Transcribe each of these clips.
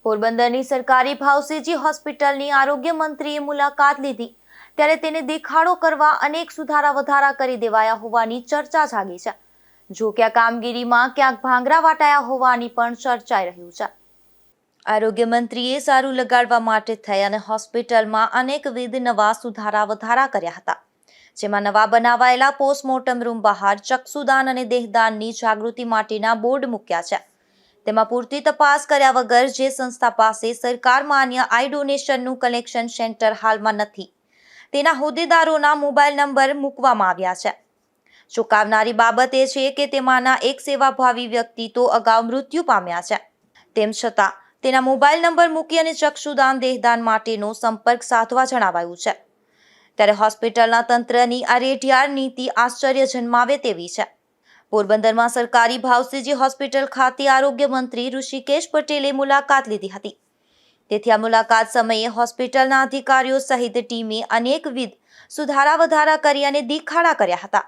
પોરબંદરની સરકારી ભાવસીજી હોસ્પિટલની આરોગ્ય મંત્રીએ મુલાકાત લીધી ત્યારે તેને દેખાડો કરવા અનેક સુધારા વધારા કરી દેવાયા હોવાની ચર્ચા જાગી છે। જો કે આ કામગીરીમાં ક્યાંક ભાંગરા વાટાયા હોવાની પણ ચર્ચાઈ રહ્યું છે। આરોગ્ય મંત્રીએ સારું લગાડવા માટે થઈ અને હોસ્પિટલમાં અનેકવિધ નવા સુધારા વધારા કર્યા હતા, જેમાં નવા બનાવાયેલા પોસ્ટમોર્ટમ રૂમ બહાર ચક્ષુદાન અને દેહદાનની જાગૃતિ માટેના બોર્ડ મૂક્યા છે। તેમાં પૂરતી તપાસ કર્યા વગર જે સંસ્થા પાસે સરકાર માન્ય આઈ ડોનેશનનું કલેક્શન સેન્ટર હાલમાં નથી, તેના હોદ્દેદારોના મોબાઈલ નંબર મૂકવામાં આવ્યા છે। ચોંકાવનારી બાબત એ છે કે તેમાંના એક સેવાભાવી વ્યક્તિ તો અગાઉ મૃત્યુ પામ્યા છે, તેમ છતાં તેના મોબાઈલ નંબર મૂકી અને ચક્ષુદાન દેહદાન માટેનો સંપર્ક સાધવા જણાવાયું છે। ત્યારે હોસ્પિટલના તંત્રની આ રેઢિયાર નીતિ આશ્ચર્ય જન્માવે તેવી છે। પોરબંદરમાં સરકારી ભાવસીજી હોસ્પિટલ ખાતે આરોગ્ય મંત્રી ઋષિકેશ પટેલે મુલાકાત લીધી હતી। તેથી આ મુલાકાત સમયે હોસ્પિટલના અધિકારીઓ સહિત ટીમે અનેકવિધ સુધારા વધારા કરી અને દેખાડા કર્યા હતા,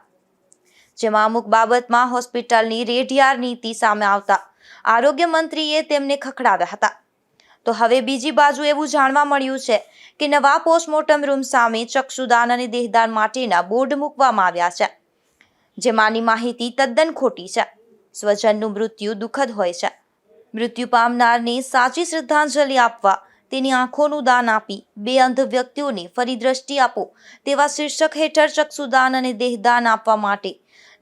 જેમાં અમુક બાબતમાં હોસ્પિટલની રેઢિયાર નીતિ સામે આવતા આરોગ્ય મંત્રીએ તેમને ખખડાવ્યા હતા। તો હવે બીજી બાજુ એવું જાણવા મળ્યું છે કે નવા પોસ્ટમોર્ટમ રૂમ સામે ચક્ષુદાન અને દેહદાન માટેના બોર્ડ મૂકવામાં આવ્યા છે, જેમાંની માહિતી તદ્દન ખોટી છે। સ્વજનનું મૃત્યુ દુઃખદ હોય છે। મૃત્યુ પામનારને સાચી શ્રદ્ધાંજલિ આપવા તેની આંખોનું દાન આપી બે અંધ વ્યક્તિઓને ફરી દ્રષ્ટિ આપો તેવા શીર્ષક હેઠળ ચક્ષુદાન અને દેહદાન આપવા માટે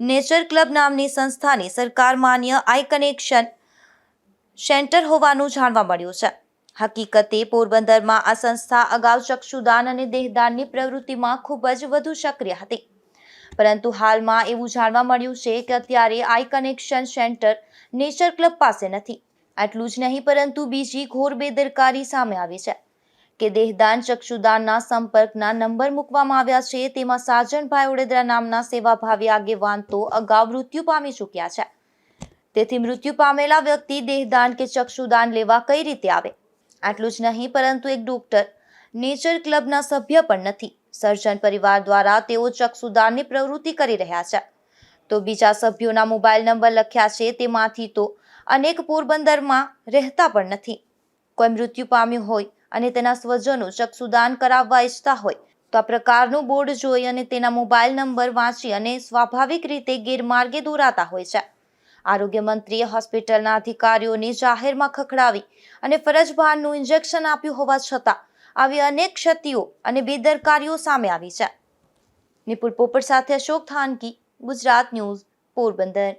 નેચર ક્લબ નામની સંસ્થાને સરકાર માન્ય આઈ કનેક્શન સેન્ટર હોવાનું જાણવા મળ્યું છે। હકીકતે પોરબંદરમાં આ સંસ્થા અગાઉ ચક્ષુદાન અને દેહદાનની પ્રવૃત્તિમાં ખૂબ જ વધુ સક્રિય હતી, પરંતુ હાલમાં એવું જાણવા મળ્યું છે કે અત્યારે આઈ કનેક્શન સેન્ટર નેચર ક્લબ પાસે નથી। આટલું જ નહીં, પરંતુ બીજી ઘોર બેદરકારી સામે આવી છે કે દેહદાન ચક્ષુદાનના સંપર્કના નંબર મૂકવામાં આવ્યા છે, તેમાં સાજનભાઈ ઓડેદરા નામના સેવાભાવી આગેવાન તો અગાઉ મૃત્યુ પામી ચૂક્યા છે। તેથી મૃત્યુ પામેલા વ્યક્તિ દેહદાન કે ચક્ષુદાન લેવા કઈ રીતે આવે? આટલું જ નહીં, પરંતુ એક ડોક્ટર નેચર ક્લબના સભ્ય પણ નથી। સર્જન પરિવાર દ્વારા તેઓ ચક્ષુદાનની પ્રવૃત્તિ કરી રહ્યા છે, તો બીજા સભ્યોના મોબાઈલ નંબર લખ્યા છે, તેમાંથી તો અનેક પોરબંદરમાં રહેતા પણ નથી। કોઈ મૃત્યુ પામ્યું હોય અને તેના સ્વજનો ચક્ષુદાન કરાવવા ઈચ્છતા હોય તો આ પ્રકારનું બોર્ડ જોઈ અને તેના મોબાઈલ નંબર વાંચી અને સ્વાભાવિક રીતે ગેરમાર્ગે દોરાતા હોય છે। આરોગ્ય મંત્રીએ હોસ્પિટલના અધિકારીઓને જાહેરમાં ખખડાવી અને ફરજ બહારનું ઇન્જેક્શન આપ્યું હોવા છતાં આવી અનેક ક્ષતિઓ અને બેદરકારીઓ સામે આવી છે। નિપુલ પોપટ સાથે અશોક થાનકી, ગુજરાત ન્યૂઝ, પોરબંદર।